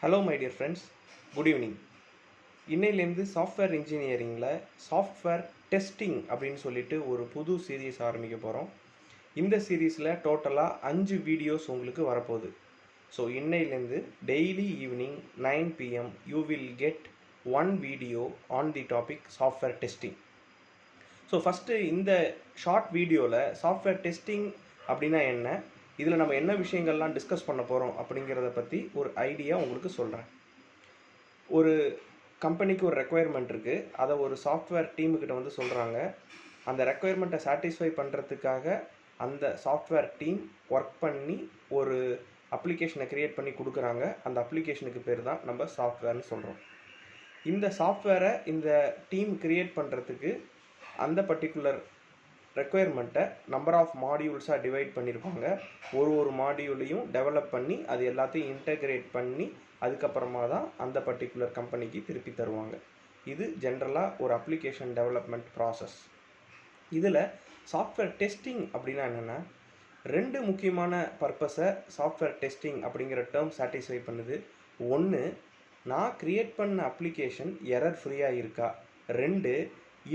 Hello my dear friends, good evening. இன்னையிலேருந்து software இன்ஜினியரிங்கில் software testing அப்படின்னு சொல்லிட்டு ஒரு புது சீரீஸ் ஆரம்பிக்க போகிறோம். இந்த சீரீஸில் டோட்டலாக 5 வீடியோஸ் உங்களுக்கு வரப்போகுது. ஸோ இன்னையிலேருந்து daily evening 9 PM you will get 1 video on the topic software testing. So first இந்த ஷார்ட் வீடியோவில் சாஃப்ட்வேர் டெஸ்டிங் அப்படின்னா என்ன, இதில் நம்ம என்ன விஷயங்கள்லாம் டிஸ்கஸ் பண்ண போகிறோம் அப்படிங்கிறத பற்றி ஒரு ஐடியா உங்களுக்கு சொல்கிறேன். ஒரு கம்பெனிக்கு ஒரு ரெக்குயர்மெண்ட் இருக்குது, அதை ஒரு சாஃப்ட்வேர் டீமுக்கிட்ட வந்து சொல்கிறாங்க. அந்த ரெக்குயர்மெண்ட்டை சாட்டிஸ்ஃபை பண்ணுறதுக்காக அந்த சாஃப்ட்வேர் டீம் ஒர்க் பண்ணி ஒரு அப்ளிகேஷனை க்ரியேட் பண்ணி கொடுக்குறாங்க. அந்த அப்ளிகேஷனுக்கு பேர் தான் நம்ம சாஃப்ட்வேர்னு சொல்கிறோம். இந்த சாஃப்ட்வேரை இந்த டீம் க்ரியேட் பண்ணுறதுக்கு அந்த பர்டிகுலர் ரெக்குயர்மெண்ட்டை நம்பர் ஆஃப் மாடியூல்ஸாக டிவைட் பண்ணியிருப்பாங்க. ஒரு மாடியூலையும் டெவலப் பண்ணி அது எல்லாத்தையும் இன்டெகிரேட் பண்ணி அதுக்கப்புறமா தான் அந்த பர்டிகுலர் கம்பெனிக்கு திருப்பி தருவாங்க. இது ஜென்ரலாக ஒரு அப்ளிகேஷன் டெவலப்மெண்ட் ப்ராசஸ். இதில் சாஃப்ட்வேர் டெஸ்டிங் அப்படின்னா என்னென்னா, 2 முக்கியமான பர்பஸை சாஃப்ட்வேர் டெஸ்டிங் அப்படிங்கிற டேர்ம் சாட்டிஸ்ஃபை பண்ணுது. ஒன்று, நான் க்ரியேட் பண்ண அப்ளிகேஷன் எரர் ஃப்ரீயாக இருக்கா. 2,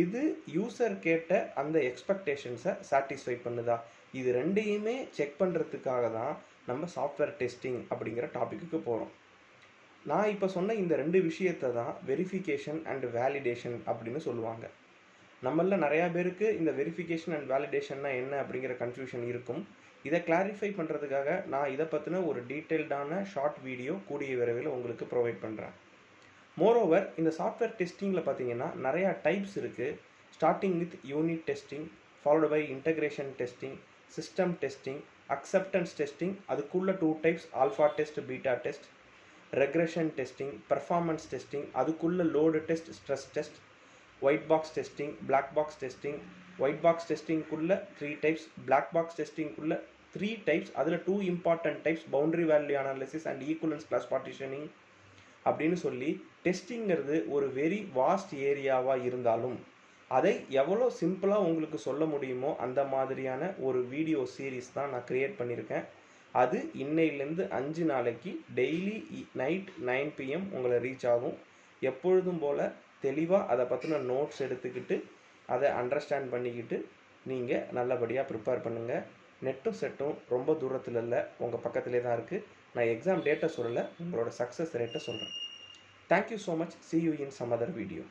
இது யூசர் கேட்ட அந்த எக்ஸ்பெக்டேஷன்ஸை சாட்டிஸ்ஃபை பண்ணுதா. இது ரெண்டையுமே செக் பண்ணுறதுக்காக தான் நம்ம சாஃப்ட்வேர் டெஸ்டிங் அப்படிங்கிற டாப்பிக்கு போகிறோம். நான் இப்போ சொன்ன இந்த 2 விஷயத்தை தான் வெரிஃபிகேஷன் அண்ட் வேலிடேஷன் அப்படின்னு சொல்லுவாங்க. நம்மள நிறையா பேருக்கு இந்த வெரிஃபிகேஷன் அண்ட் வேலிடேஷன்னா என்ன அப்படிங்கிற கன்ஃபியூஷன் இருக்கும். இதை கிளாரிஃபை பண்ணுறதுக்காக நான் இதை பற்றின ஒரு டீட்டெயில்டான ஷார்ட் வீடியோ கூடிய விரைவில் உங்களுக்கு ப்ரொவைட் பண்ணுறேன். மோரோவர், இந்த சாஃப்ட்வேர் டெஸ்டிங்கில் பார்த்தீங்கன்னா நிறையா டைப்ஸ் இருக்குது. Starting with unit testing, followed by integration testing, system testing, acceptance testing, அதுக்குள்ள 2 types, alpha test, beta test, regression testing, performance testing, அதுக்குள்ள load test, stress test, white box testing, black box testing. White box டெஸ்டிங்குள்ள 3 types, black box டெஸ்டிங்குள்ள 3 types, அதில் 2 important types, boundary value analysis and equivalence class partitioning அப்படின்னு சொல்லி டெஸ்டிங்கிறது ஒரு very vast ஏரியாவாக இருந்தாலும் அதை எவ்வளோ சிம்பிளாக உங்களுக்கு சொல்ல முடியுமோ அந்த மாதிரியான ஒரு வீடியோ சீரீஸ் தான் நான் க்ரியேட் பண்ணியிருக்கேன். அது இன்னையிலேருந்து 5 நாளைக்கு டெய்லி நைட் 9 PM உங்களை ரீச் ஆகும். எப்பொழுதும் போல் தெளிவாக அதை பற்றின நோட்ஸ் எடுத்துக்கிட்டு அதை அண்டர்ஸ்டாண்ட் பண்ணிக்கிட்டு நீங்கள் நல்லபடியாக ப்ரிப்பேர் பண்ணுங்கள். நெட்டும் செட்டும் ரொம்ப தூரத்தில் இல்லை, உங்கள் பக்கத்திலே தான் இருக்குது. நான் எக்ஸாம் டேட்டை சொல்லலை, உங்களோட சக்ஸஸ் ரேட்டை சொல்கிறேன். Thank you so much. See you in some other video.